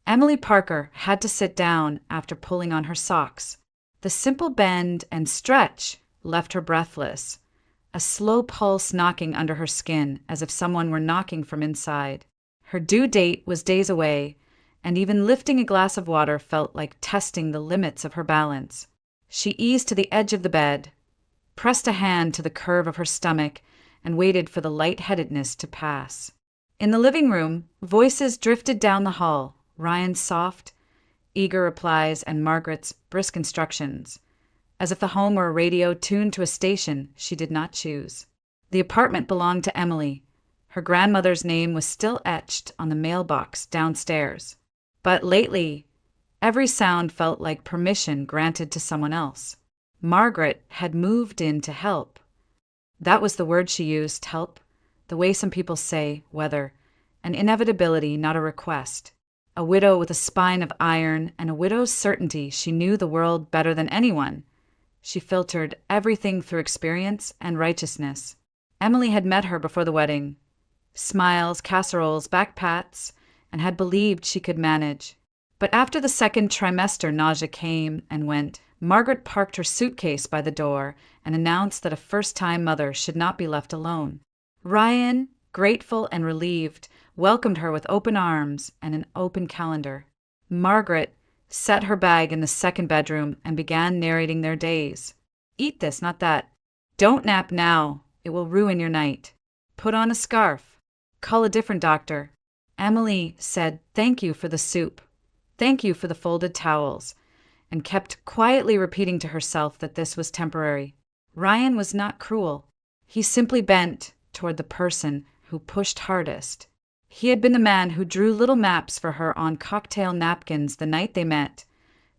Emily Parker had to sit down after pulling on her socks. The simple bend and stretch left her breathless, a slow pulse knocking under her skin as if someone were knocking from inside. Her due date was days away, and even lifting a glass of water felt like testing the limits of her balance. She eased to the edge of the bed, pressed a hand to the curve of her stomach, and waited for the lightheadedness to pass. In the living room, voices drifted down the hall, Ryan's soft, eager replies and Margaret's brisk instructions, as if the home were a radio tuned to a station she did not choose. The apartment belonged to Emily. Her grandmother's name was still etched on the mailbox downstairs. But lately, every sound felt like permission granted to someone else. Margaret had moved in to help. That was the word she used, help, the way some people say weather, an inevitability, not a request. A widow with a spine of iron and a widow's certainty she knew the world better than anyone. She filtered everything through experience and righteousness. Emily had met her before the wedding. Smiles, casseroles, back pats, and had believed she could manage. But after the second trimester nausea came and went, Margaret parked her suitcase by the door and announced that a first-time mother should not be left alone. Ryan, grateful and relieved, welcomed her with open arms and an open calendar. Margaret set her bag in the second bedroom and began narrating their days. Eat this, not that. Don't nap now. It will ruin your night. Put on a scarf. Call a different doctor. Emily said thank you for the soup. Thank you for the folded towels, and kept quietly repeating to herself that this was temporary. Ryan was not cruel. He simply bent toward the person who pushed hardest. He had been the man who drew little maps for her on cocktail napkins the night they met,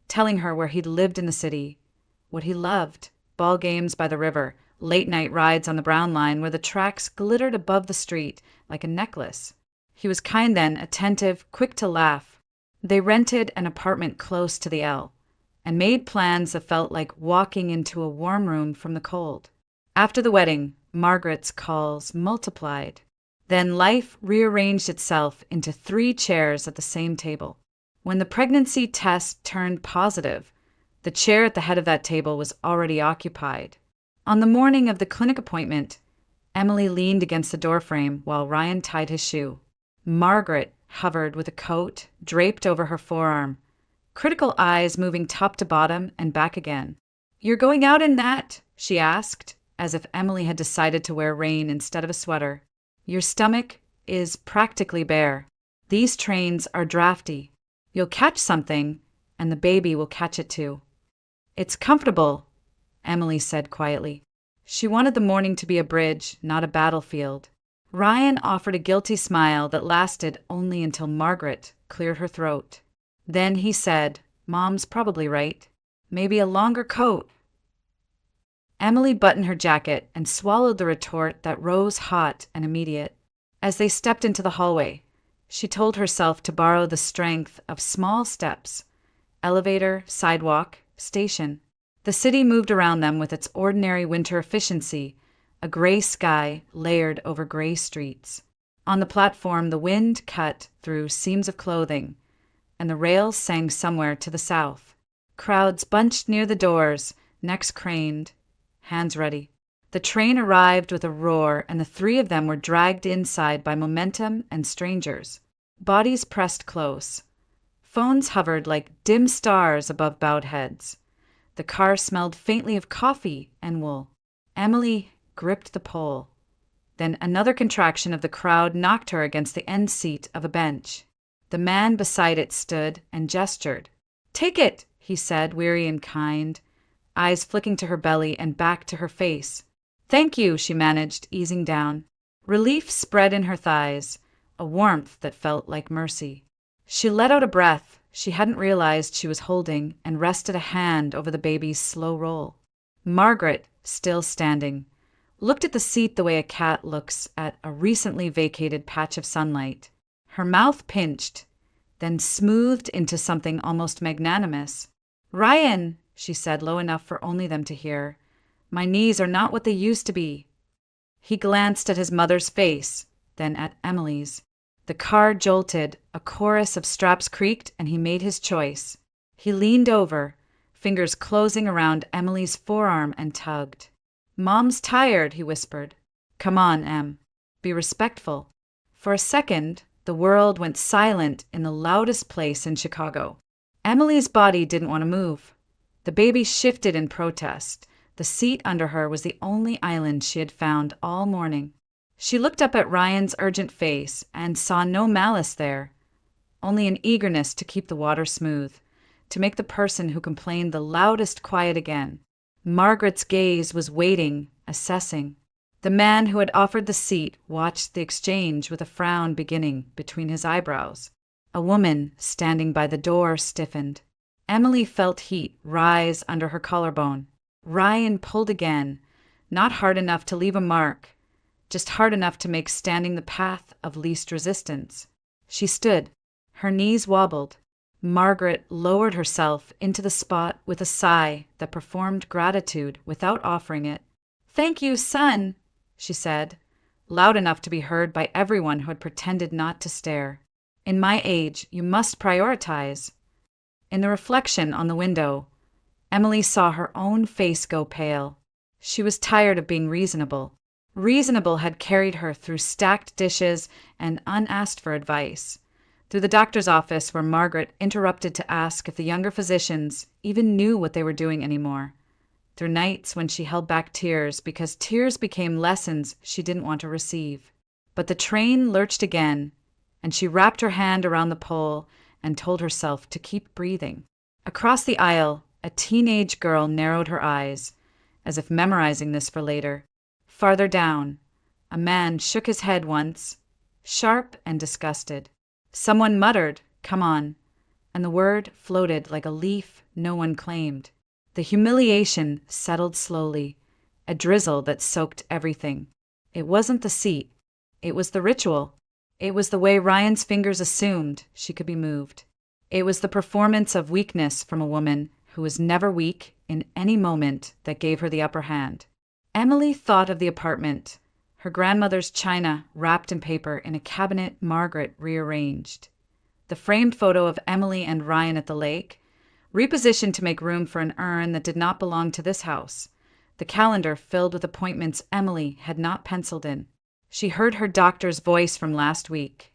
telling her where he'd lived in the city, what he loved, ball games by the river, late-night rides on the Brown Line where the tracks glittered above the street like a necklace. He was kind then, attentive, quick to laugh. They rented an apartment close to the L and made plans that felt like walking into a warm room from the cold. After the wedding, Margaret's calls multiplied. Then life rearranged itself into 3 chairs at the same table. When the pregnancy test turned positive, the chair at the head of that table was already occupied. On the morning of the clinic appointment, Emily leaned against the doorframe while Ryan tied his shoe. Margaret hovered with a coat draped over her forearm, critical eyes moving top to bottom and back again. "You're going out in that?" she asked, as if Emily had decided to wear rain instead of a sweater. "Your stomach is practically bare. These trains are drafty. You'll catch something, and the baby will catch it too." "It's comfortable," Emily said quietly. She wanted the morning to be a bridge, not a battlefield. Ryan offered a guilty smile that lasted only until Margaret cleared her throat. Then he said, "Mom's probably right. Maybe a longer coat." Emily buttoned her jacket and swallowed the retort that rose hot and immediate. As they stepped into the hallway, she told herself to borrow the strength of small steps. Elevator, sidewalk, station. The city moved around them with its ordinary winter efficiency, a gray sky layered over gray streets. On the platform, the wind cut through seams of clothing, and the rails sang somewhere to the south. Crowds bunched near the doors, necks craned, hands ready. The train arrived with a roar, and the 3 of them were dragged inside by momentum and strangers. Bodies pressed close. Phones hovered like dim stars above bowed heads. The car smelled faintly of coffee and wool. Emily gripped the pole. Then another contraction of the crowd knocked her against the end seat of a bench. The man beside it stood and gestured. "Take it," he said, weary and kind, eyes flicking to her belly and back to her face. "Thank you," she managed, easing down. Relief spread in her thighs, a warmth that felt like mercy. She let out a breath she hadn't realized she was holding and rested a hand over the baby's slow roll. Margaret, still standing, looked at the seat the way a cat looks at a recently vacated patch of sunlight. Her mouth pinched, then smoothed into something almost magnanimous. "Ryan," she said low enough for only them to hear, "my knees are not what they used to be." He glanced at his mother's face, then at Emily's. The car jolted, a chorus of straps creaked, and he made his choice. He leaned over, fingers closing around Emily's forearm, and tugged. "Mom's tired," he whispered. "Come on, Em. Be respectful." For a second, the world went silent in the loudest place in Chicago. Emily's body didn't want to move. The baby shifted in protest. The seat under her was the only island she had found all morning. She looked up at Ryan's urgent face and saw no malice there, only an eagerness to keep the water smooth, to make the person who complained the loudest quiet again. Margaret's gaze was waiting, assessing. The man who had offered the seat watched the exchange with a frown beginning between his eyebrows. A woman standing by the door stiffened. Emily felt heat rise under her collarbone. Ryan pulled again, not hard enough to leave a mark, just hard enough to make standing the path of least resistance. She stood. Her knees wobbled. Margaret lowered herself into the spot with a sigh that performed gratitude without offering it. "Thank you, son," she said, loud enough to be heard by everyone who had pretended not to stare. "In my age, you must prioritize." In the reflection on the window, Emily saw her own face go pale. She was tired of being reasonable. Reasonable had carried her through stacked dishes and unasked for advice, through the doctor's office where Margaret interrupted to ask if the younger physicians even knew what they were doing anymore, through nights when she held back tears because tears became lessons she didn't want to receive. But the train lurched again, and she wrapped her hand around the pole and told herself to keep breathing. Across the aisle, a teenage girl narrowed her eyes, as if memorizing this for later. Farther down, a man shook his head once, sharp and disgusted. Someone muttered, "Come on," and the word floated like a leaf no one claimed. The humiliation settled slowly, a drizzle that soaked everything. It wasn't the seat. It was the ritual. It was the way Ryan's fingers assumed she could be moved. It was the performance of weakness from a woman who was never weak in any moment that gave her the upper hand. Emily thought of the apartment, her grandmother's china wrapped in paper in a cabinet Margaret rearranged. The framed photo of Emily and Ryan at the lake, repositioned to make room for an urn that did not belong to this house. The calendar filled with appointments Emily had not penciled in. She heard her doctor's voice from last week.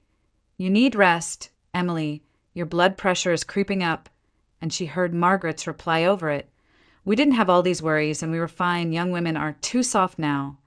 "You need rest, Emily. Your blood pressure is creeping up." And she heard Margaret's reply over it. "We didn't have all these worries, and we were fine. Young women are too soft now."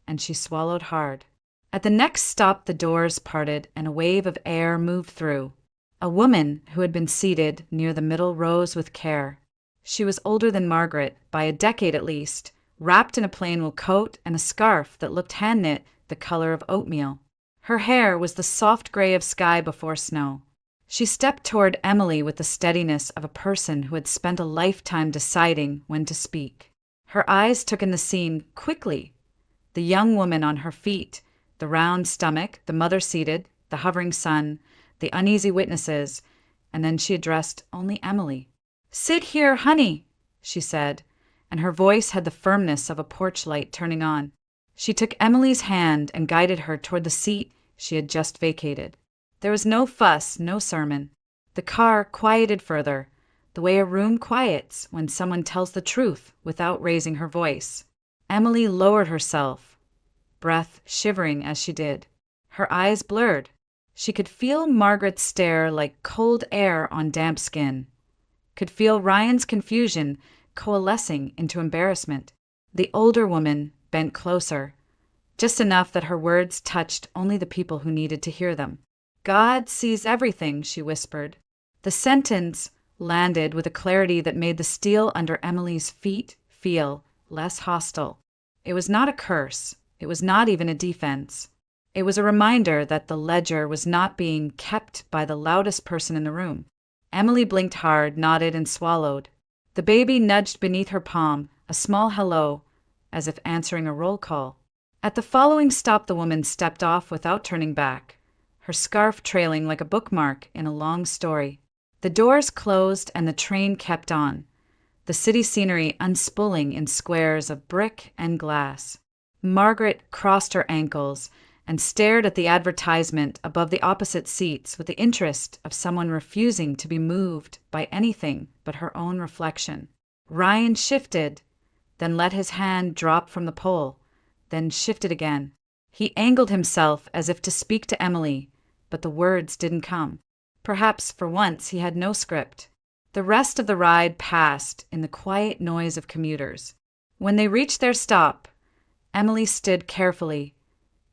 And she swallowed hard. At the next stop, the doors parted and a wave of air moved through. A woman who had been seated near the middle rose with care. She was older than Margaret, by a decade at least, wrapped in a plain wool coat and a scarf that looked hand-knit, the color of oatmeal. Her hair was the soft gray of sky before snow. She stepped toward Emily with the steadiness of a person who had spent a lifetime deciding when to speak. Her eyes took in the scene quickly. The young woman on her feet, the round stomach, the mother seated, the hovering son, the uneasy witnesses, and then she addressed only Emily. "Sit here, honey," she said, and her voice had the firmness of a porch light turning on. She took Emily's hand and guided her toward the seat she had just vacated. There was no fuss, no sermon. The car quieted further, the way a room quiets when someone tells the truth without raising her voice. Emily lowered herself, breath shivering as she did. Her eyes blurred. She could feel Margaret's stare like cold air on damp skin. Could feel Ryan's confusion coalescing into embarrassment. The older woman bent closer, just enough that her words touched only the people who needed to hear them. "God sees everything," she whispered. The sentence landed with a clarity that made the steel under Emily's feet feel less hostile. It was not a curse. It was not even a defense. It was a reminder that the ledger was not being kept by the loudest person in the room. Emily blinked hard, nodded, and swallowed. The baby nudged beneath her palm, a small hello, as if answering a roll call. At the following stop, the woman stepped off without turning back, her scarf trailing like a bookmark in a long story. The doors closed and the train kept on, the city scenery unspooling in squares of brick and glass. Margaret crossed her ankles and stared at the advertisement above the opposite seats with the interest of someone refusing to be moved by anything but her own reflection. Ryan shifted, then let his hand drop from the pole, then shifted again. He angled himself as if to speak to Emily, but the words didn't come. Perhaps for once he had no script. The rest of the ride passed in the quiet noise of commuters. When they reached their stop, Emily stood carefully,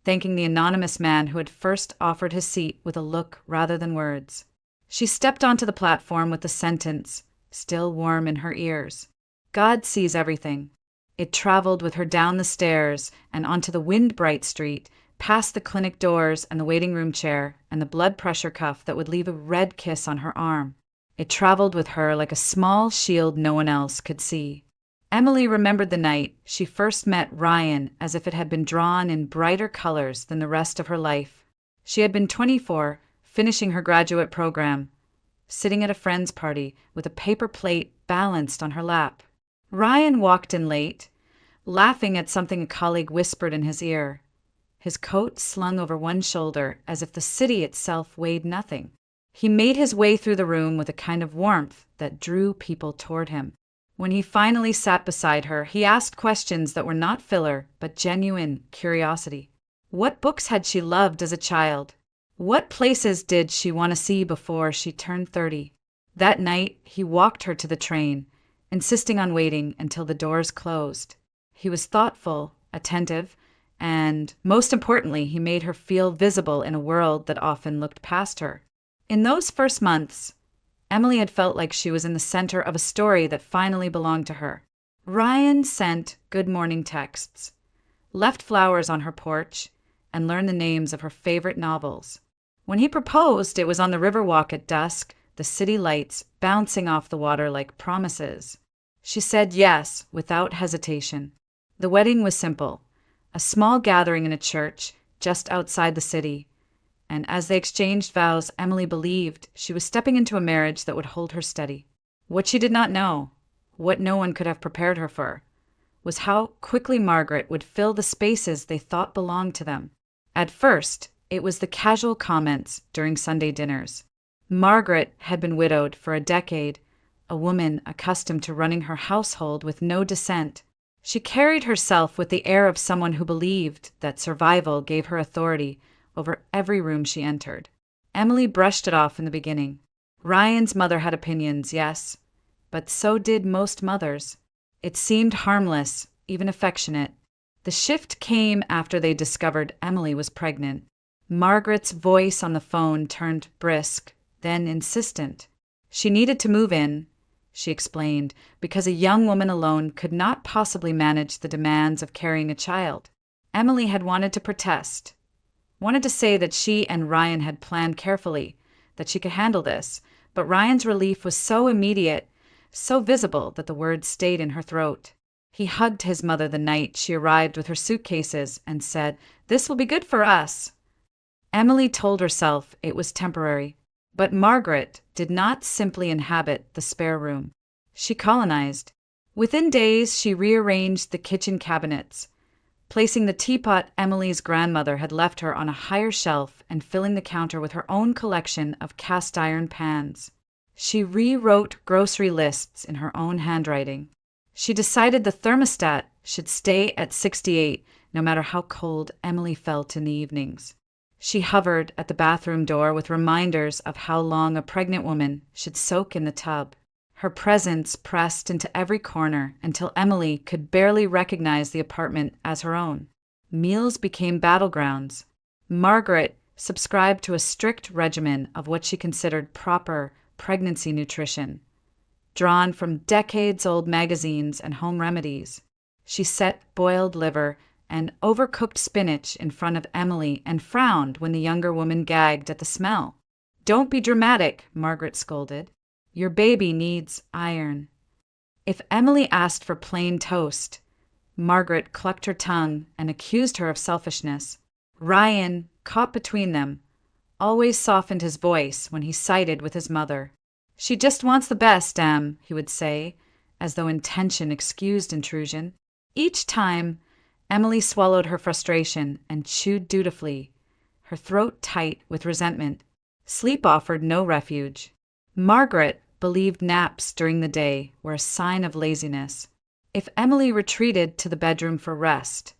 thanking the anonymous man who had first offered his seat with a look rather than words. She stepped onto the platform with the sentence still warm in her ears. God sees everything. It traveled with her down the stairs and onto the wind-bright street, past the clinic doors and the waiting room chair and the blood pressure cuff that would leave a red kiss on her arm. It traveled with her like a small shield no one else could see. Emily remembered the night she first met Ryan as if it had been drawn in brighter colors than the rest of her life. She had been 24, finishing her graduate program, sitting at a friend's party with a paper plate balanced on her lap. Ryan walked in late, laughing at something a colleague whispered in his ear, his coat slung over one shoulder as if the city itself weighed nothing. He made his way through the room with a kind of warmth that drew people toward him. When he finally sat beside her, he asked questions that were not filler, but genuine curiosity. What books had she loved as a child? What places did she want to see before she turned 30? That night, he walked her to the train, insisting on waiting until the doors closed. He was thoughtful, attentive, and, most importantly, he made her feel visible in a world that often looked past her. In those first months, Emily had felt like she was in the center of a story that finally belonged to her. Ryan sent good morning texts, left flowers on her porch, and learned the names of her favorite novels. When he proposed, it was on the Riverwalk at dusk, the city lights bouncing off the water like promises. She said yes without hesitation. The wedding was simple, a small gathering in a church just outside the city. And as they exchanged vows, Emily believed she was stepping into a marriage that would hold her steady. What she did not know, what no one could have prepared her for, was how quickly Margaret would fill the spaces they thought belonged to them. At first, it was the casual comments during Sunday dinners. Margaret had been widowed for a decade, a woman accustomed to running her household with no dissent. She carried herself with the air of someone who believed that survival gave her authority over every room she entered. Emily brushed it off in the beginning. Ryan's mother had opinions, yes, but so did most mothers. It seemed harmless, even affectionate. The shift came after they discovered Emily was pregnant. Margaret's voice on the phone turned brisk, then insistent. She needed to move in, she explained, because a young woman alone could not possibly manage the demands of carrying a child. Emily had wanted to protest, wanted to say that she and Ryan had planned carefully, that she could handle this, but Ryan's relief was so immediate, so visible that the words stayed in her throat. He hugged his mother the night she arrived with her suitcases and said, "This will be good for us." Emily told herself it was temporary, but Margaret did not simply inhabit the spare room. She colonized. Within days, she rearranged the kitchen cabinets, placing the teapot Emily's grandmother had left her on a higher shelf and filling the counter with her own collection of cast-iron pans. She rewrote grocery lists in her own handwriting. She decided the thermostat should stay at 68, no matter how cold Emily felt in the evenings. She hovered at the bathroom door with reminders of how long a pregnant woman should soak in the tub. Her presence pressed into every corner until Emily could barely recognize the apartment as her own. Meals became battlegrounds. Margaret subscribed to a strict regimen of what she considered proper pregnancy nutrition, drawn from decades-old magazines and home remedies. She set boiled liver and overcooked spinach in front of Emily and frowned when the younger woman gagged at the smell. "Don't be dramatic," Margaret scolded. "Your baby needs iron." If Emily asked for plain toast, Margaret clucked her tongue and accused her of selfishness. Ryan, caught between them, always softened his voice when he sided with his mother. "She just wants the best, he would say, as though intention excused intrusion. Each time, Emily swallowed her frustration and chewed dutifully, her throat tight with resentment. Sleep offered no refuge. Margaret believed naps during the day were a sign of laziness. If Emily retreated to the bedroom for rest,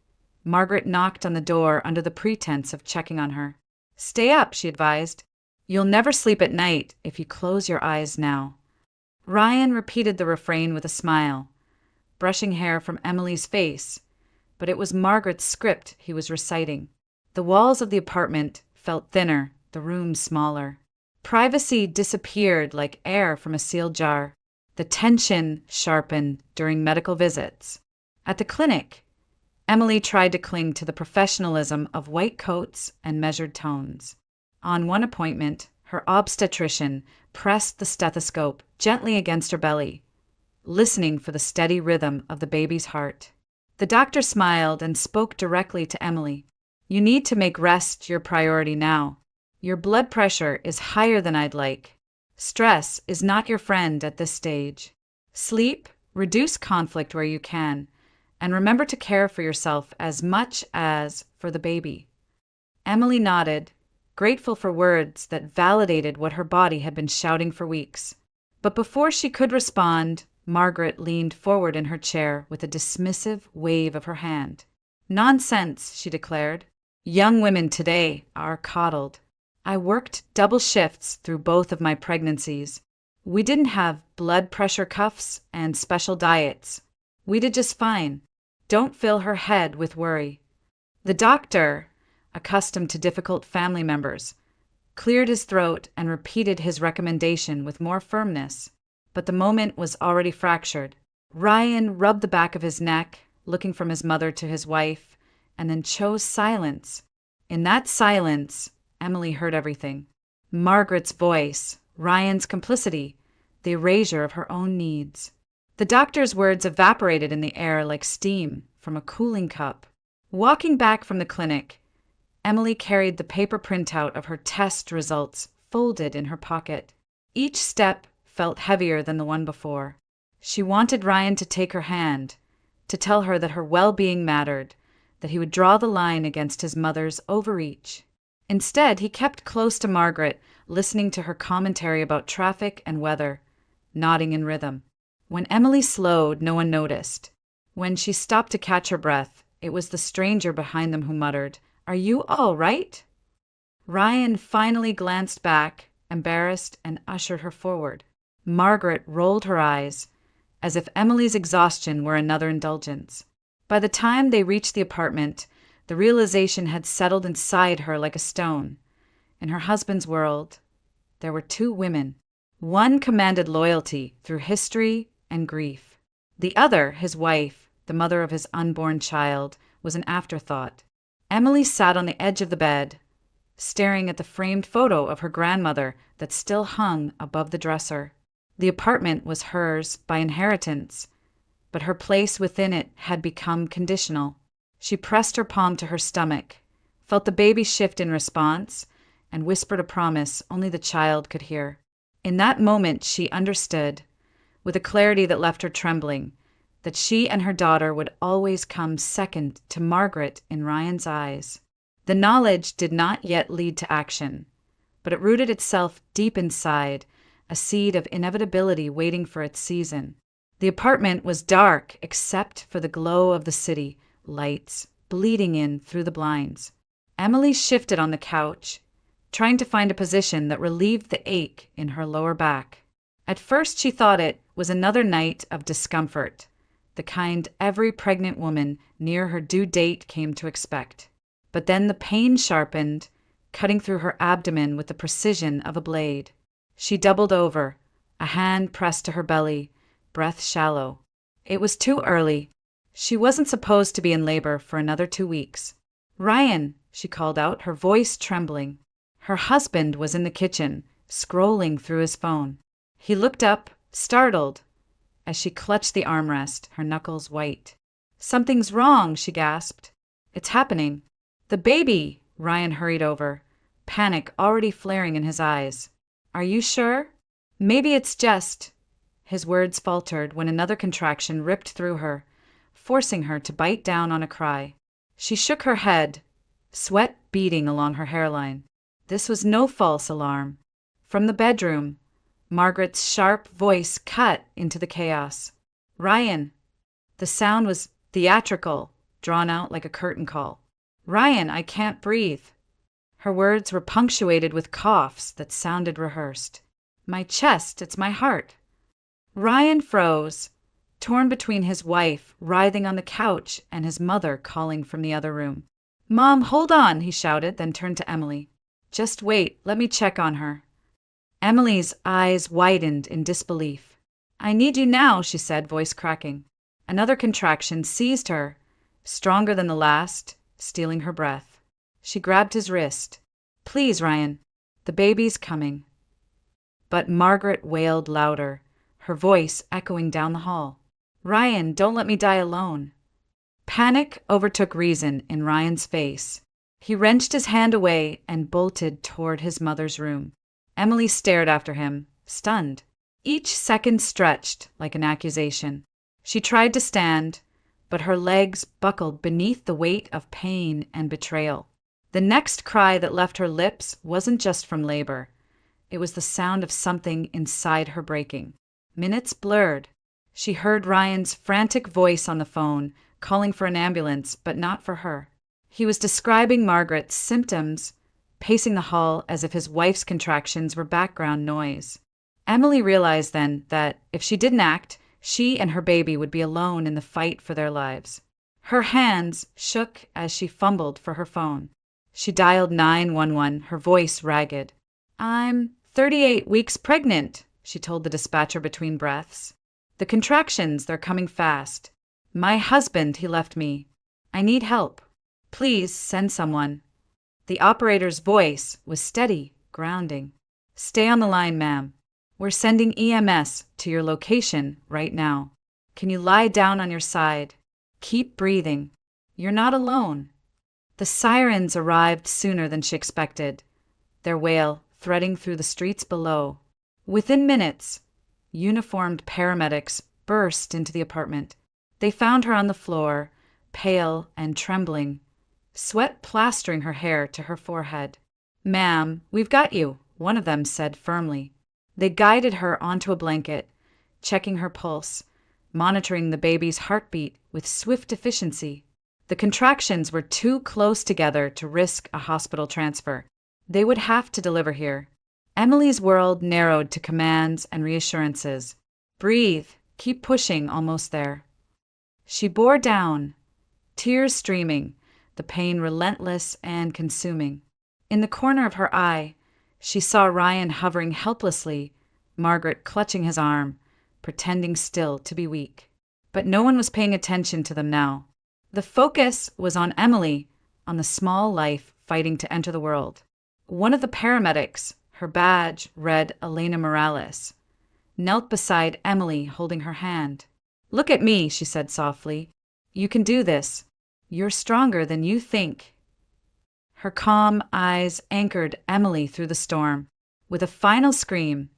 Margaret knocked on the door under the pretense of checking on her. "Stay up," she advised. "You'll never sleep at night if you close your eyes now." Ryan repeated the refrain with a smile, brushing hair from Emily's face, but it was Margaret's script he was reciting. The walls of the apartment felt thinner, the room smaller. Privacy disappeared like air from a sealed jar. The tension sharpened during medical visits. At the clinic, Emily tried to cling to the professionalism of white coats and measured tones. On one appointment, her obstetrician pressed the stethoscope gently against her belly, listening for the steady rhythm of the baby's heart. The doctor smiled and spoke directly to Emily. "You need to make rest your priority now. Your blood pressure is higher than I'd like. Stress is not your friend at this stage. Sleep, reduce conflict where you can, and remember to care for yourself as much as for the baby." Emily nodded, grateful for words that validated what her body had been shouting for weeks. But before she could respond, Margaret leaned forward in her chair with a dismissive wave of her hand. "Nonsense," she declared. "Young women today are coddled. I worked double shifts through both of my pregnancies. We didn't have blood pressure cuffs and special diets. We did just fine. Don't fill her head with worry." The doctor, accustomed to difficult family members, cleared his throat and repeated his recommendation with more firmness. But the moment was already fractured. Ryan rubbed the back of his neck, looking from his mother to his wife, and then chose silence. In that silence, Emily heard everything. Margaret's voice, Ryan's complicity, the erasure of her own needs. The doctor's words evaporated in the air like steam from a cooling cup. Walking back from the clinic, Emily carried the paper printout of her test results folded in her pocket. Each step felt heavier than the one before. She wanted Ryan to take her hand, to tell her that her well-being mattered, that he would draw the line against his mother's overreach. Instead, he kept close to Margaret, listening to her commentary about traffic and weather, nodding in rhythm. When Emily slowed, no one noticed. When she stopped to catch her breath, it was the stranger behind them who muttered, "Are you all right?" Ryan finally glanced back, embarrassed, and ushered her forward. Margaret rolled her eyes, as if Emily's exhaustion were another indulgence. By the time they reached the apartment, the realization had settled inside her like a stone. In her husband's world, there were two women. One commanded loyalty through history and grief. The other, his wife, the mother of his unborn child, was an afterthought. Emily sat on the edge of the bed, staring at the framed photo of her grandmother that still hung above the dresser. The apartment was hers by inheritance, but her place within it had become conditional. She pressed her palm to her stomach, felt the baby shift in response, and whispered a promise only the child could hear. In that moment, she understood, with a clarity that left her trembling, that she and her daughter would always come second to Margaret in Ryan's eyes. The knowledge did not yet lead to action, but it rooted itself deep inside, a seed of inevitability waiting for its season. The apartment was dark except for the glow of the city lights bleeding in through the blinds. Emily shifted on the couch, trying to find a position that relieved the ache in her lower back. At first she thought it was another night of discomfort, the kind every pregnant woman near her due date came to expect. But then the pain sharpened, cutting through her abdomen with the precision of a blade. She doubled over, a hand pressed to her belly, breath shallow. It was too early. She wasn't supposed to be in labor for another 2 weeks. "Ryan," she called out, her voice trembling. Her husband was in the kitchen, scrolling through his phone. He looked up, startled, as she clutched the armrest, her knuckles white. "Something's wrong," she gasped. "It's happening." "The baby!" Ryan hurried over, panic already flaring in his eyes. "Are you sure?" "Maybe it's just—" His words faltered when another contraction ripped through her, forcing her to bite down on a cry. She shook her head, sweat beading along her hairline. This was no false alarm. From the bedroom, Margaret's sharp voice cut into the chaos. "Ryan!" The sound was theatrical, drawn out like a curtain call. "Ryan, I can't breathe." Her words were punctuated with coughs that sounded rehearsed. "My chest, it's my heart." Ryan froze, torn between his wife writhing on the couch and his mother calling from the other room. "Mom, hold on," he shouted, then turned to Emily. "Just wait, let me check on her." Emily's eyes widened in disbelief. "I need you now," she said, voice cracking. Another contraction seized her, stronger than the last, stealing her breath. She grabbed his wrist. "Please, Ryan, the baby's coming." But Margaret wailed louder, her voice echoing down the hall. "Ryan, don't let me die alone." Panic overtook reason in Ryan's face. He wrenched his hand away and bolted toward his mother's room. Emily stared after him, stunned. Each second stretched like an accusation. She tried to stand, but her legs buckled beneath the weight of pain and betrayal. The next cry that left her lips wasn't just from labor. It was the sound of something inside her breaking. Minutes blurred. She heard Ryan's frantic voice on the phone, calling for an ambulance, but not for her. He was describing Margaret's symptoms, pacing the hall as if his wife's contractions were background noise. Emily realized then that if she didn't act, she and her baby would be alone in the fight for their lives. Her hands shook as she fumbled for her phone. She dialed 911, her voice ragged. "I'm 38 weeks pregnant," she told the dispatcher between breaths. "The contractions, they're coming fast. My husband, he left me. I need help. Please send someone." The operator's voice was steady, grounding. "Stay on the line, ma'am. We're sending EMS to your location right now. Can you lie down on your side? Keep breathing. You're not alone." The sirens arrived sooner than she expected, their wail threading through the streets below. Within minutes, uniformed paramedics burst into the apartment. They found her on the floor, pale and trembling, sweat plastering her hair to her forehead. "Ma'am, we've got you," one of them said firmly. They guided her onto a blanket, checking her pulse, monitoring the baby's heartbeat with swift efficiency. The contractions were too close together to risk a hospital transfer. They would have to deliver here. Emily's world narrowed to commands and reassurances. "Breathe. Keep pushing, almost there." She bore down, tears streaming, the pain relentless and consuming. In the corner of her eye, she saw Ryan hovering helplessly, Margaret clutching his arm, pretending still to be weak. But no one was paying attention to them now. The focus was on Emily, on the small life fighting to enter the world. One of the paramedics, her badge read Elena Morales, knelt beside Emily holding her hand. "Look at me," she said softly. "You can do this. You're stronger than you think." Her calm eyes anchored Emily through the storm. With a final scream,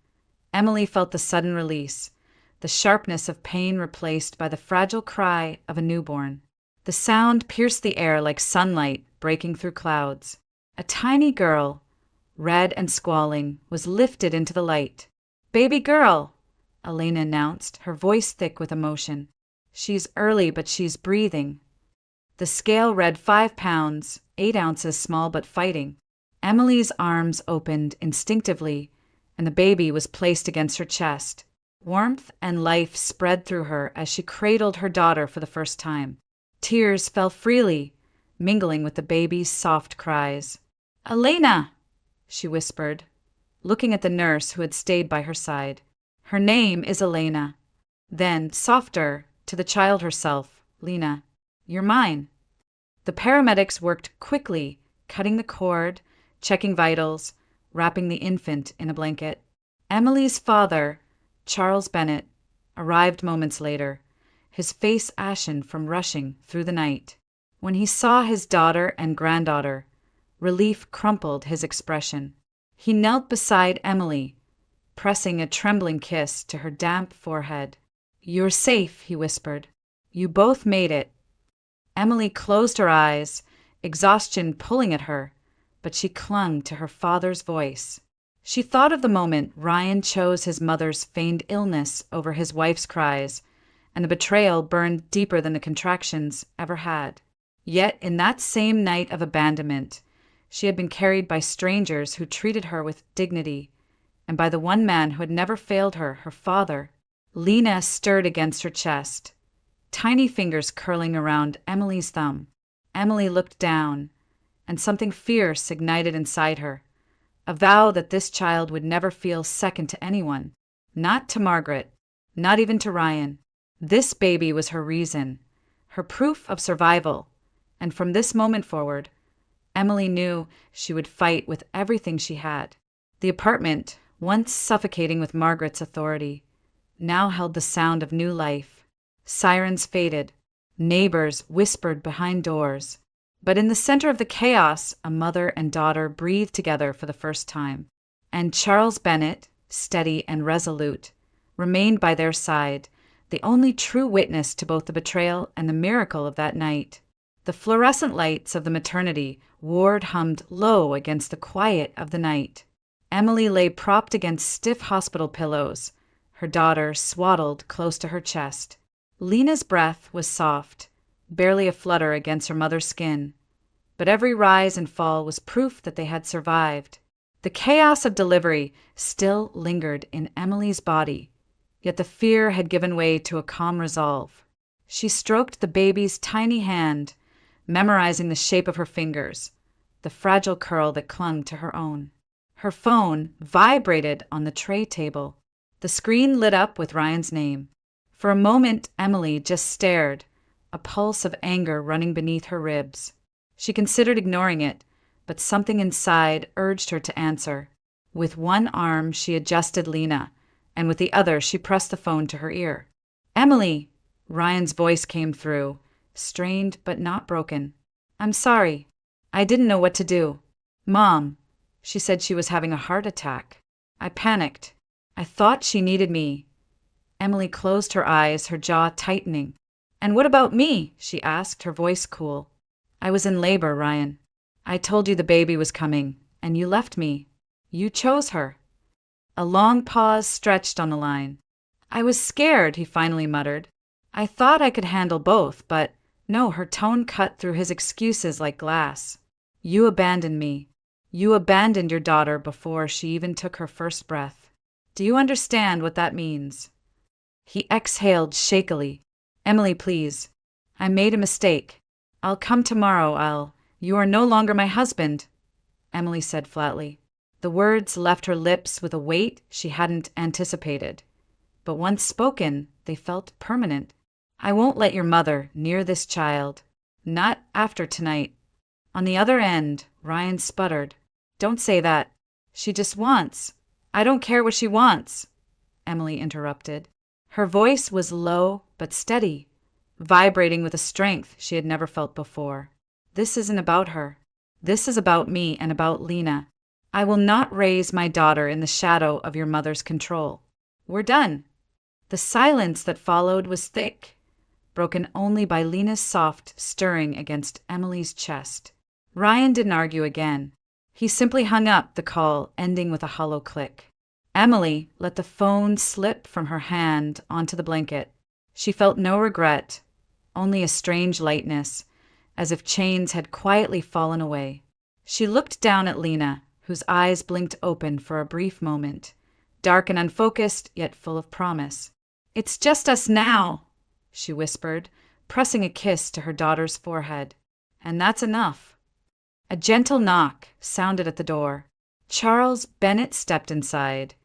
Emily felt the sudden release, the sharpness of pain replaced by the fragile cry of a newborn. The sound pierced the air like sunlight breaking through clouds. A tiny girl, red and squalling, was lifted into the light. "Baby girl," Elena announced, her voice thick with emotion. "She's early, but she's breathing." The scale read 5 pounds, 8 ounces small but fighting. Emily's arms opened instinctively, and the baby was placed against her chest. Warmth and life spread through her as she cradled her daughter for the first time. Tears fell freely, mingling with the baby's soft cries. "Elena!" she whispered, looking at the nurse who had stayed by her side. "Her name is Elena." Then, softer, to the child herself, "Lena, you're mine." The paramedics worked quickly, cutting the cord, checking vitals, wrapping the infant in a blanket. Emily's father, Charles Bennett, arrived moments later, his face ashen from rushing through the night. When he saw his daughter and granddaughter, relief crumpled his expression. He knelt beside Emily, pressing a trembling kiss to her damp forehead. "You're safe," he whispered. "You both made it." Emily closed her eyes, exhaustion pulling at her, but she clung to her father's voice. She thought of the moment Ryan chose his mother's feigned illness over his wife's cries, and the betrayal burned deeper than the contractions ever had. Yet, in that same night of abandonment, she had been carried by strangers who treated her with dignity, and by the one man who had never failed her, her father. Lena stirred against her chest, tiny fingers curling around Emily's thumb. Emily looked down, and something fierce ignited inside her, a vow that this child would never feel second to anyone, not to Margaret, not even to Ryan. This baby was her reason, her proof of survival, and from this moment forward, Emily knew she would fight with everything she had. The apartment, once suffocating with Margaret's authority, now held the sound of new life. Sirens faded, neighbors whispered behind doors. But in the center of the chaos, a mother and daughter breathed together for the first time. And Charles Bennett, steady and resolute, remained by their side, the only true witness to both the betrayal and the miracle of that night. The fluorescent lights of the maternity ward hummed low against the quiet of the night. Emily lay propped against stiff hospital pillows, her daughter swaddled close to her chest. Lena's breath was soft, barely a flutter against her mother's skin, but every rise and fall was proof that they had survived. The chaos of delivery still lingered in Emily's body, yet the fear had given way to a calm resolve. She stroked the baby's tiny hand, memorizing the shape of her fingers, the fragile curl that clung to her own. Her phone vibrated on the tray table. The screen lit up with Ryan's name. For a moment, Emily just stared, a pulse of anger running beneath her ribs. She considered ignoring it, but something inside urged her to answer. With one arm, she adjusted Lena, and with the other, she pressed the phone to her ear. "Emily!" Ryan's voice came through, strained but not broken. "I'm sorry. I didn't know what to do. Mom," she said she was having a heart attack. I panicked. I thought she needed me. Emily closed her eyes, her jaw tightening. "And what about me?" she asked, her voice cool. "I was in labor, Ryan. I told you the baby was coming, and you left me. You chose her." A long pause stretched on the line. "I was scared," he finally muttered. "I thought I could handle both, but no," her tone cut through his excuses like glass. "You abandoned me. You abandoned your daughter before she even took her first breath. Do you understand what that means?" He exhaled shakily. "Emily, please. I made a mistake. I'll come tomorrow. You are no longer my husband," Emily said flatly. The words left her lips with a weight she hadn't anticipated. But once spoken, they felt permanent. "I won't let your mother near this child. Not after tonight." On the other end, Ryan sputtered. "Don't say that. She just wants." "I don't care what she wants," Emily interrupted. Her voice was low but steady, vibrating with a strength she had never felt before. "This isn't about her. This is about me and about Lena. I will not raise my daughter in the shadow of your mother's control. We're done." The silence that followed was thick, broken only by Lena's soft stirring against Emily's chest. Ryan didn't argue again. He simply hung up the call, ending with a hollow click. Emily let the phone slip from her hand onto the blanket. She felt no regret, only a strange lightness, as if chains had quietly fallen away. She looked down at Lena, whose eyes blinked open for a brief moment, dark and unfocused, yet full of promise. "It's just us now," she whispered, pressing a kiss to her daughter's forehead. "And that's enough." A gentle knock sounded at the door. Charles Bennett stepped inside,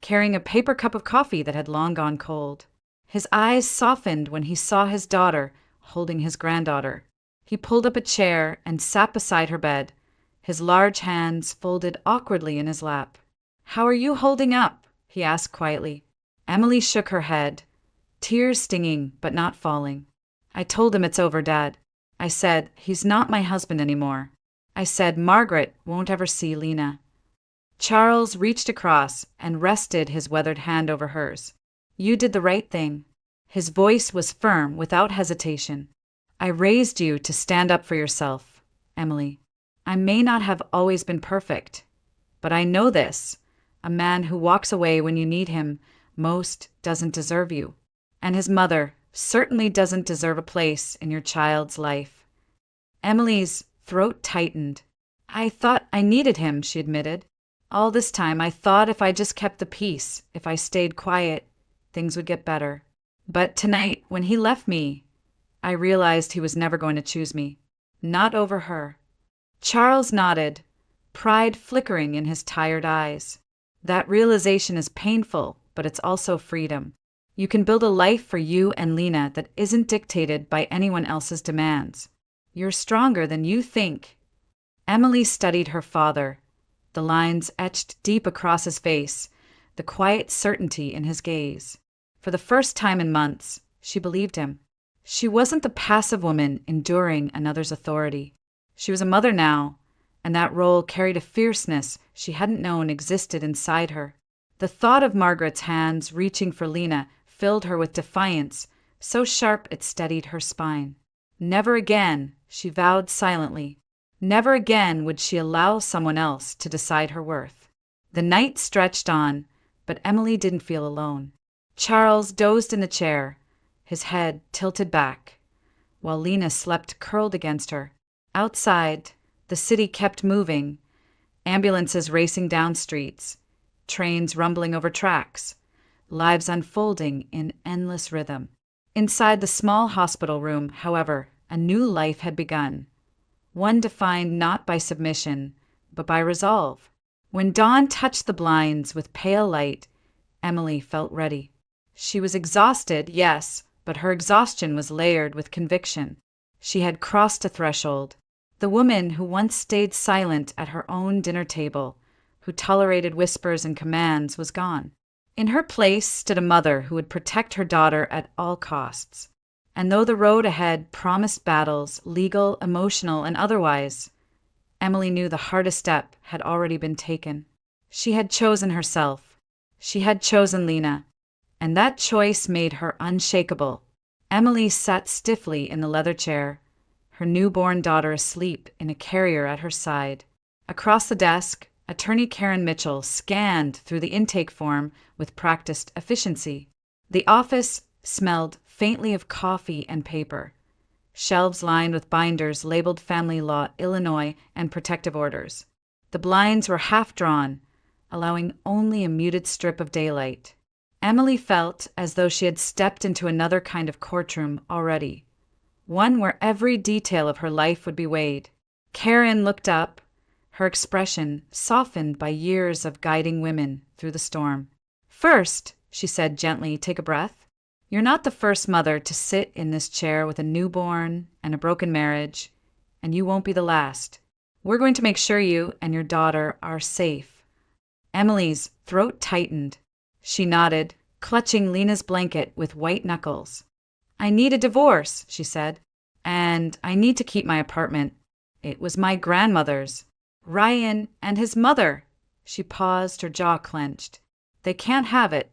carrying a paper cup of coffee that had long gone cold. His eyes softened when he saw his daughter holding his granddaughter. He pulled up a chair and sat beside her bed, his large hands folded awkwardly in his lap. "How are you holding up?" he asked quietly. Emily shook her head, tears stinging but not falling. "I told him it's over, Dad. I said, he's not my husband anymore. I said Margaret won't ever see Lena." Charles reached across and rested his weathered hand over hers. "You did the right thing." His voice was firm without hesitation. I raised you to stand up for yourself, Emily. I may not have always been perfect, but I know this. A man who walks away when you need him most doesn't deserve you. And his mother certainly doesn't deserve a place in your child's life. Emily's throat tightened. I thought I needed him, she admitted. All this time I thought if I just kept the peace, if I stayed quiet, things would get better. But tonight, when he left me, I realized he was never going to choose me. Not over her. Charles nodded, pride flickering in his tired eyes. That realization is painful, but it's also freedom. You can build a life for you and Lena that isn't dictated by anyone else's demands. You're stronger than you think. Emily studied her father, the lines etched deep across his face, the quiet certainty in his gaze. For the first time in months, she believed him. She wasn't the passive woman enduring another's authority. She was a mother now, and that role carried a fierceness she hadn't known existed inside her. The thought of Margaret's hands reaching for Lena filled her with defiance, so sharp it steadied her spine. Never again, she vowed silently. Never again would she allow someone else to decide her worth. The night stretched on, but Emily didn't feel alone. Charles dozed in the chair, his head tilted back, while Lena slept curled against her. Outside, the city kept moving, ambulances racing down streets, trains rumbling over tracks, lives unfolding in endless rhythm. Inside the small hospital room, however, a new life had begun, one defined not by submission, but by resolve. When dawn touched the blinds with pale light, Emily felt ready. She was exhausted, yes, but her exhaustion was layered with conviction. She had crossed a threshold. The woman who once stayed silent at her own dinner table, who tolerated whispers and commands, was gone. In her place stood a mother who would protect her daughter at all costs. And though the road ahead promised battles, legal, emotional, and otherwise, Emily knew the hardest step had already been taken. She had chosen herself. She had chosen Lena. And that choice made her unshakable. Emily sat stiffly in the leather chair, her newborn daughter asleep in a carrier at her side. Across the desk, Attorney Karen Mitchell scanned through the intake form with practiced efficiency. The office smelled faintly of coffee and paper, shelves lined with binders labeled Family Law, Illinois, and protective orders. The blinds were half drawn, allowing only a muted strip of daylight. Emily felt as though she had stepped into another kind of courtroom already, one where every detail of her life would be weighed. Karen looked up, her expression softened by years of guiding women through the storm. "First," she said gently, "take a breath. You're not the first mother to sit in this chair with a newborn and a broken marriage, and you won't be the last. We're going to make sure you and your daughter are safe." Emily's throat tightened. She nodded, clutching Lena's blanket with white knuckles. "I need a divorce," she said, "and I need to keep my apartment. It was my grandmother's. Ryan and his mother." She paused, her jaw clenched. "They can't have it."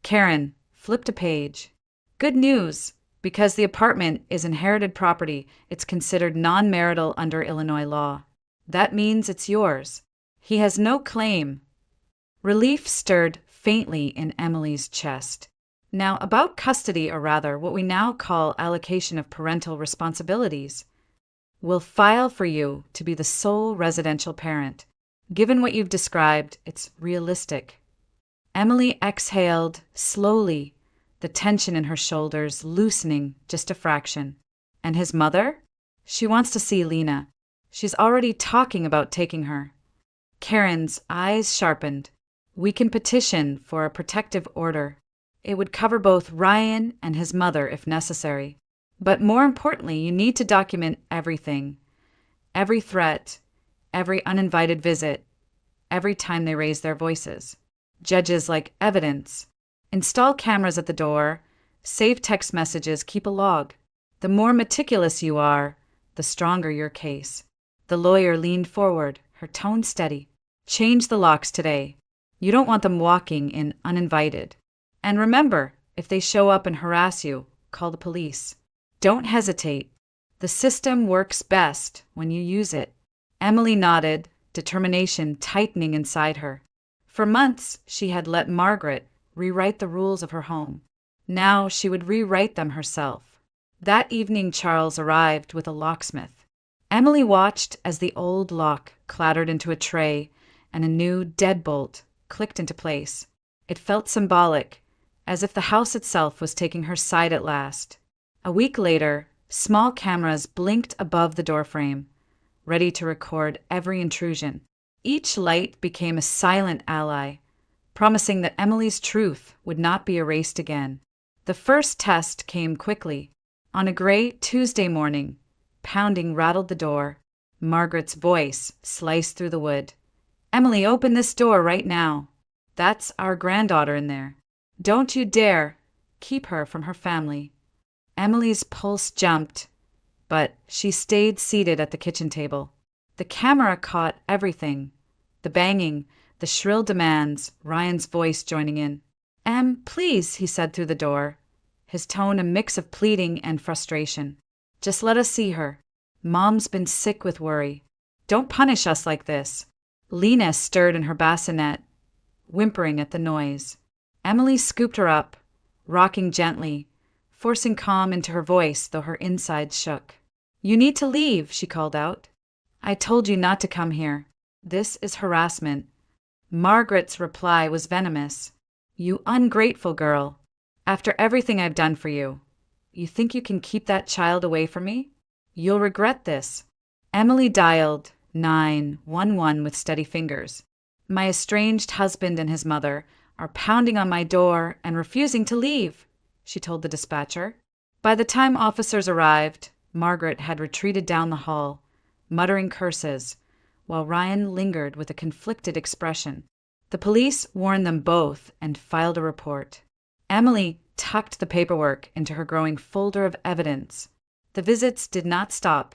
Karen flipped a page. "Good news. Because the apartment is inherited property, it's considered non-marital under Illinois law. That means it's yours. He has no claim." Relief stirred faintly in Emily's chest. "Now, about custody, or rather, what we now call allocation of parental responsibilities. We'll file for you to be the sole residential parent. Given what you've described, it's realistic." Emily exhaled slowly, the tension in her shoulders loosening just a fraction. "And his mother?" "She wants to see Lena. She's already talking about taking her." Karen's eyes sharpened. "We can petition for a protective order. It would cover both Ryan and his mother if necessary. But more importantly, you need to document everything. Every threat, every uninvited visit, every time they raise their voices. Judges like evidence. Install cameras at the door, save text messages, keep a log. The more meticulous you are, the stronger your case." The lawyer leaned forward, her tone steady. "Change the locks today. You don't want them walking in uninvited. And remember, if they show up and harass you, call the police. Don't hesitate. The system works best when you use it. Emily nodded, determination tightening inside her. For months, she had let Margaret rewrite the rules of her home. Now she would rewrite them herself. That evening, Charles arrived with a locksmith. Emily watched as the old lock clattered into a tray and a new deadbolt clicked into place. It felt symbolic, as if the house itself was taking her side at last. A week later, small cameras blinked above the doorframe, ready to record every intrusion. Each light became a silent ally, promising that Emily's truth would not be erased again. The first test came quickly. On a gray Tuesday morning, pounding rattled the door. Margaret's voice sliced through the wood. "Emily, open this door right now. That's our granddaughter in there. Don't you dare keep her from her family." Emily's pulse jumped, but she stayed seated at the kitchen table. The camera caught everything. The banging, the shrill demands, Ryan's voice joining in. Please," he said through the door, his tone a mix of pleading and frustration. "Just let us see her. Mom's been sick with worry. Don't punish us like this." Lena stirred in her bassinet, whimpering at the noise. Emily scooped her up, rocking gently, forcing calm into her voice though her insides shook. "You need to leave," she called out. "I told you not to come here. This is harassment." Margaret's reply was venomous. "You ungrateful girl. After everything I've done for you, you think you can keep that child away from me? You'll regret this." Emily dialed 911 with steady fingers. "My estranged husband and his mother are pounding on my door and refusing to leave," she told the dispatcher. By the time officers arrived, Margaret had retreated down the hall, muttering curses, while Ryan lingered with a conflicted expression. The police warned them both and filed a report. Emily tucked the paperwork into her growing folder of evidence. The visits did not stop.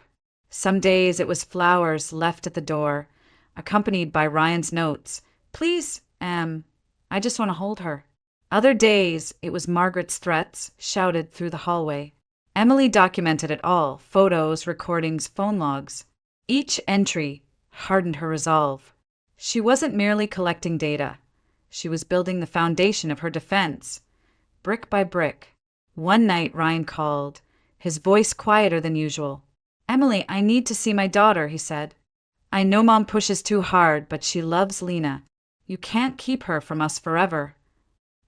Some days it was flowers left at the door, accompanied by Ryan's notes. "Please, I just want to hold her." Other days it was Margaret's threats shouted through the hallway. Emily documented it all, photos, recordings, phone logs. Each entry hardened her resolve. She wasn't merely collecting data. She was building the foundation of her defense, brick by brick. One night Ryan called, his voice quieter than usual. "Emily, I need to see my daughter," he said. "I know Mom pushes too hard, but she loves Lena. You can't keep her from us forever."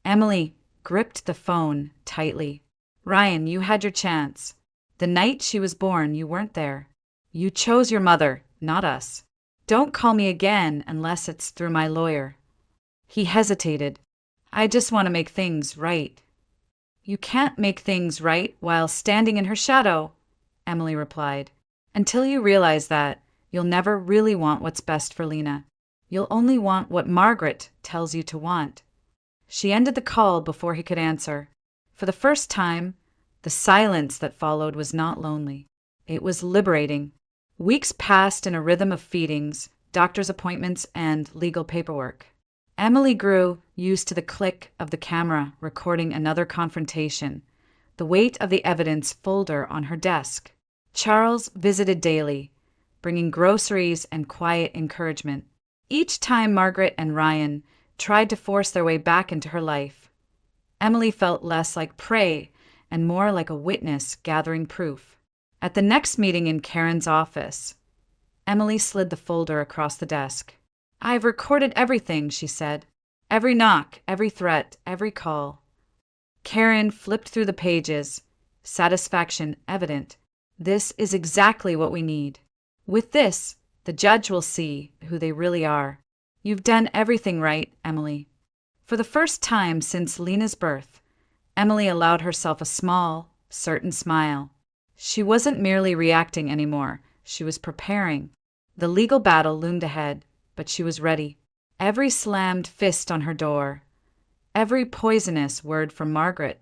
Emily gripped the phone tightly. "Ryan, you had your chance. The night she was born, you weren't there. You chose your mother, not us. Don't call me again unless it's through my lawyer." He hesitated. "I just want to make things right." "You can't make things right while standing in her shadow," Emily replied. "Until you realize that, you'll never really want what's best for Lena. You'll only want what Margaret tells you to want." She ended the call before he could answer. For the first time, the silence that followed was not lonely. It was liberating. Weeks passed in a rhythm of feedings, doctor's appointments, and legal paperwork. Emily grew used to the click of the camera recording another confrontation, the weight of the evidence folder on her desk. Charles visited daily, bringing groceries and quiet encouragement. Each time Margaret and Ryan tried to force their way back into her life, Emily felt less like prey and more like a witness gathering proof. At the next meeting in Karen's office, Emily slid the folder across the desk. "I've recorded everything," she said. "Every knock, every threat, every call." Karen flipped through the pages, satisfaction evident. "This is exactly what we need. With this, the judge will see who they really are. You've done everything right, Emily." For the first time since Lena's birth, Emily allowed herself a small, certain smile. She wasn't merely reacting anymore. She was preparing. The legal battle loomed ahead, but she was ready. Every slammed fist on her door, every poisonous word from Margaret,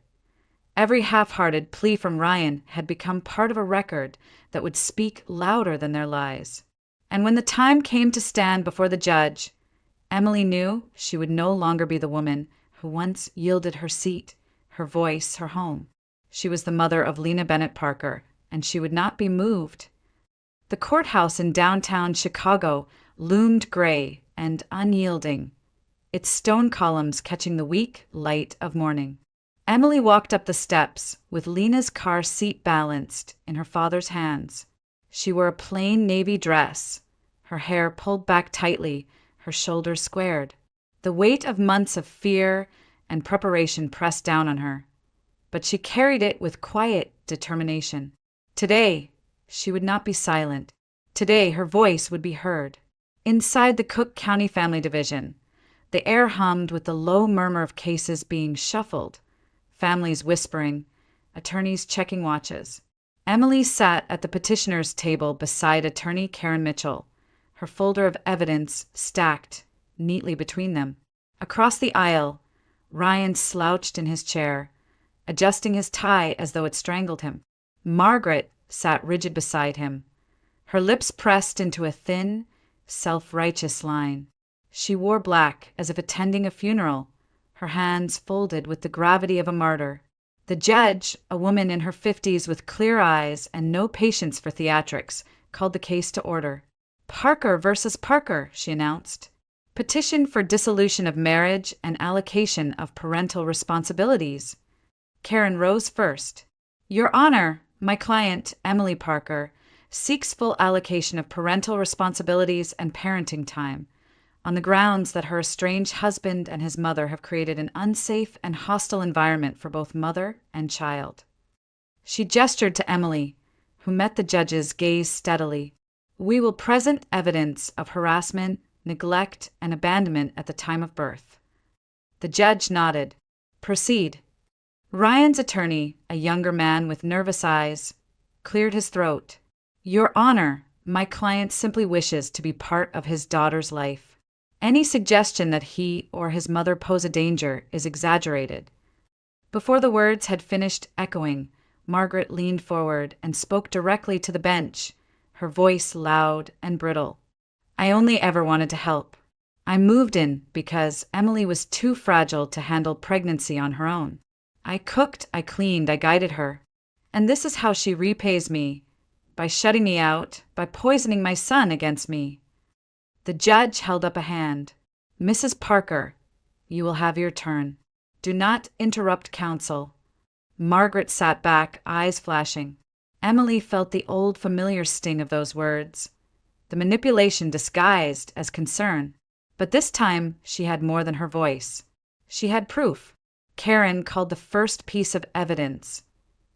every half-hearted plea from Ryan had become part of a record that would speak louder than their lies. And when the time came to stand before the judge, Emily knew she would no longer be the woman who once yielded her seat, her voice, her home. She was the mother of Lena Bennett Parker, and she would not be moved. The courthouse in downtown Chicago loomed gray and unyielding, its stone columns catching the weak light of morning. Emily walked up the steps with Lena's car seat balanced in her father's hands. She wore a plain navy dress, her hair pulled back tightly, her shoulders squared. The weight of months of fear and preparation pressed down on her, but she carried it with quiet determination. Today, she would not be silent. Today, her voice would be heard. Inside the Cook County Family Division, the air hummed with the low murmur of cases being shuffled, families whispering, attorneys checking watches. Emily sat at the petitioner's table beside attorney Karen Mitchell, her folder of evidence stacked neatly between them. Across the aisle, Ryan slouched in his chair, adjusting his tie as though it strangled him. Margaret sat rigid beside him, her lips pressed into a thin, self-righteous line. She wore black as if attending a funeral, her hands folded with the gravity of a martyr. The judge, a woman in her 50s with clear eyes and no patience for theatrics, called the case to order. Parker versus Parker, she announced. Petition for dissolution of marriage and allocation of parental responsibilities. Karen rose first. Your Honor, my client, Emily Parker, seeks full allocation of parental responsibilities and parenting time, on the grounds that her estranged husband and his mother have created an unsafe and hostile environment for both mother and child. She gestured to Emily, who met the judge's gaze steadily. We will present evidence of harassment, neglect, and abandonment at the time of birth. The judge nodded. Proceed. Ryan's attorney, a younger man with nervous eyes, cleared his throat. Your Honor, my client simply wishes to be part of his daughter's life. Any suggestion that he or his mother pose a danger is exaggerated. Before the words had finished echoing, Margaret leaned forward and spoke directly to the bench, her voice loud and brittle. I only ever wanted to help. I moved in because Emily was too fragile to handle pregnancy on her own. I cooked, I cleaned, I guided her. And this is how she repays me, by shutting me out, by poisoning my son against me. The judge held up a hand. Mrs. Parker, you will have your turn. Do not interrupt counsel. Margaret sat back, eyes flashing. Emily felt the old familiar sting of those words, the manipulation disguised as concern. But this time she had more than her voice. She had proof. Karen called the first piece of evidence.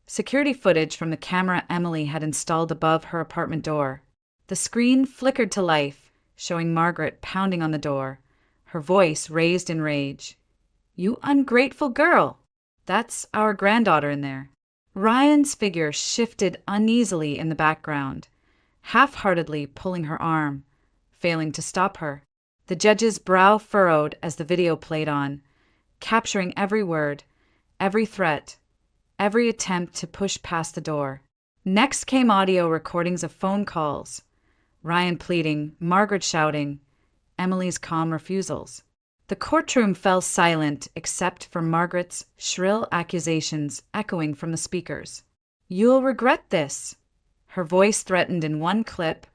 Security footage from the camera Emily had installed above her apartment door. The screen flickered to life, showing Margaret pounding on the door, her voice raised in rage. You ungrateful girl! That's our granddaughter in there. Ryan's figure shifted uneasily in the background, half-heartedly pulling her arm, failing to stop her. The judge's brow furrowed as the video played on, capturing every word, every threat, every attempt to push past the door. Next came audio recordings of phone calls, Ryan pleading, Margaret shouting, Emily's calm refusals. The courtroom fell silent except for Margaret's shrill accusations echoing from the speakers. You'll regret this. Her voice threatened in one clip,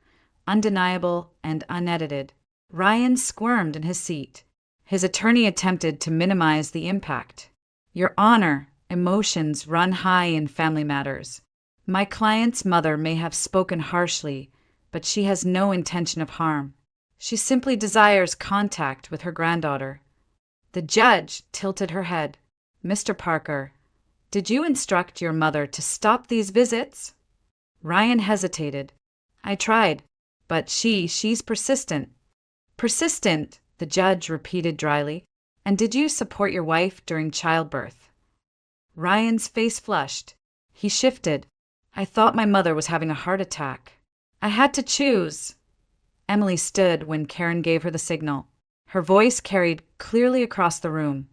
undeniable and unedited. Ryan squirmed in his seat. His attorney attempted to minimize the impact. Your Honor, emotions run high in family matters. My client's mother may have spoken harshly, but she has no intention of harm. She simply desires contact with her granddaughter. The judge tilted her head. Mr. Parker, did you instruct your mother to stop these visits? Ryan hesitated. I tried, but she's persistent. Persistent, the judge repeated dryly. And did you support your wife during childbirth? Ryan's face flushed. He shifted. I thought my mother was having a heart attack. I had to choose. Emily stood when Karen gave her the signal. Her voice carried clearly across the room.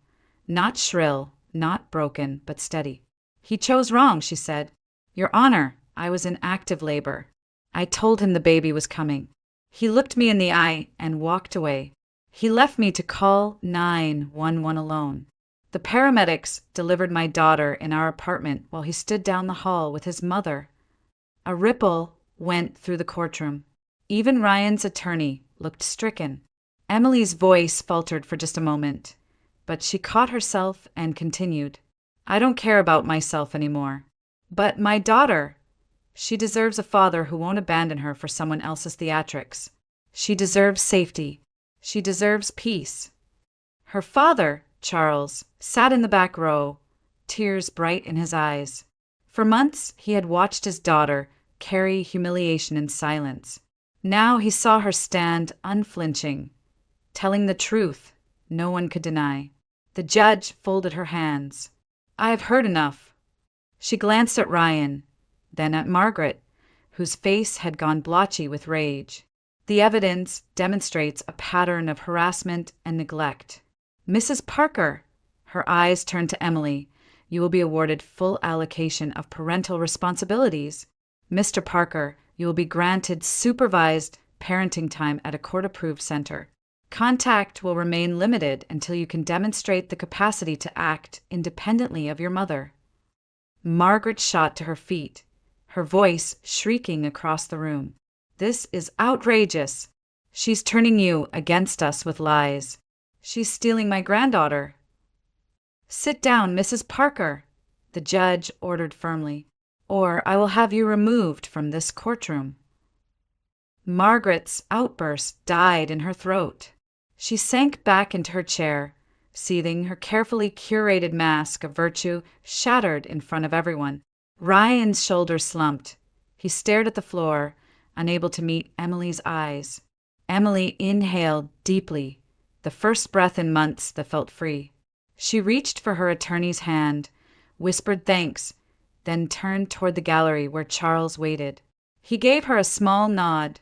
Not shrill, not broken, but steady. He chose wrong, she said. Your Honor, I was in active labor. I told him the baby was coming. He looked me in the eye and walked away. He left me to call 911 alone. The paramedics delivered my daughter in our apartment while he stood down the hall with his mother. A ripple went through the courtroom. Even Ryan's attorney looked stricken. Emily's voice faltered for just a moment, but she caught herself and continued. I don't care about myself anymore. But my daughter, she deserves a father who won't abandon her for someone else's theatrics. She deserves safety. She deserves peace. Her father, Charles, sat in the back row, tears bright in his eyes. For months, he had watched his daughter carry humiliation in silence. Now he saw her stand unflinching, telling the truth no one could deny. The judge folded her hands. I have heard enough. She glanced at Ryan, then at Margaret, whose face had gone blotchy with rage. The evidence demonstrates a pattern of harassment and neglect. Mrs. Parker, her eyes turned to Emily, you will be awarded full allocation of parental responsibilities. Mr. Parker, you will be granted supervised parenting time at a court-approved center. Contact will remain limited until you can demonstrate the capacity to act independently of your mother. Margaret shot to her feet, her voice shrieking across the room. This is outrageous. She's turning you against us with lies. She's stealing my granddaughter. Sit down, Mrs. Parker, the judge ordered firmly, or I will have you removed from this courtroom. Margaret's outburst died in her throat. She sank back into her chair, seething, her carefully curated mask of virtue shattered in front of everyone. Ryan's shoulders slumped. He stared at the floor, unable to meet Emily's eyes. Emily inhaled deeply, the first breath in months that felt free. She reached for her attorney's hand, whispered thanks, then turned toward the gallery where Charles waited. He gave her a small nod,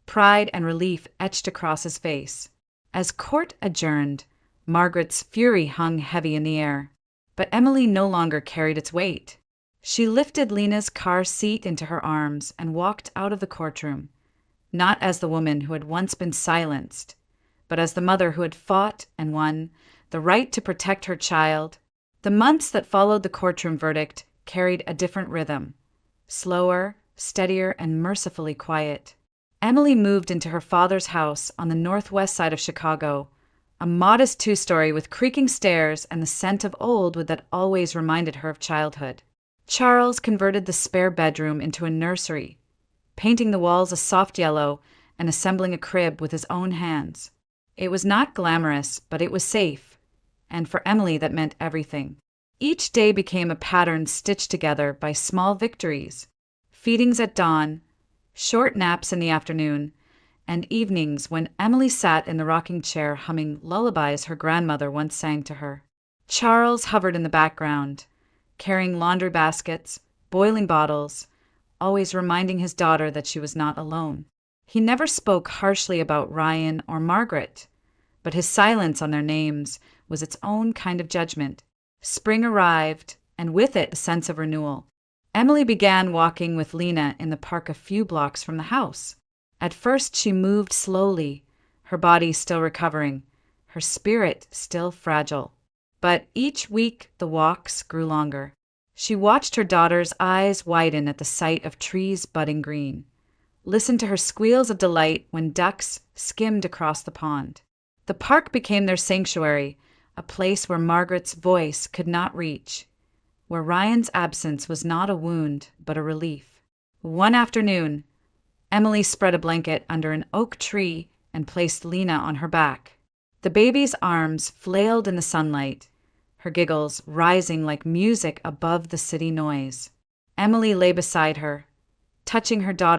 pride and relief etched across his face. As court adjourned, Margaret's fury hung heavy in the air, but Emily no longer carried its weight. She lifted Lena's car seat into her arms and walked out of the courtroom, not as the woman who had once been silenced, but as the mother who had fought and won the right to protect her child. The months that followed the courtroom verdict carried a different rhythm, slower, steadier, and mercifully quiet. Emily moved into her father's house on the northwest side of Chicago, a modest two-story with creaking stairs and the scent of old wood that always reminded her of childhood. Charles converted the spare bedroom into a nursery, painting the walls a soft yellow and assembling a crib with his own hands. It was not glamorous, but it was safe, and for Emily that meant everything. Each day became a pattern stitched together by small victories: feedings at dawn, short naps in the afternoon, and evenings when Emily sat in the rocking chair humming lullabies her grandmother once sang to her. Charles hovered in the background, carrying laundry baskets, boiling bottles, always reminding his daughter that she was not alone. He never spoke harshly about Ryan or Margaret, but his silence on their names was its own kind of judgment. Spring arrived, and with it a sense of renewal. Emily began walking with Lena in the park a few blocks from the house. At first she moved slowly, her body still recovering, her spirit still fragile. But each week the walks grew longer. She watched her daughter's eyes widen at the sight of trees budding green, listened to her squeals of delight when ducks skimmed across the pond. The park became their sanctuary, a place where Margaret's voice could not reach, where Ryan's absence was not a wound but a relief. One afternoon, Emily spread a blanket under an oak tree and placed Lena on her back. The baby's arms flailed in the sunlight, her giggles rising like music above the city noise. Emily lay beside her, touching her daughter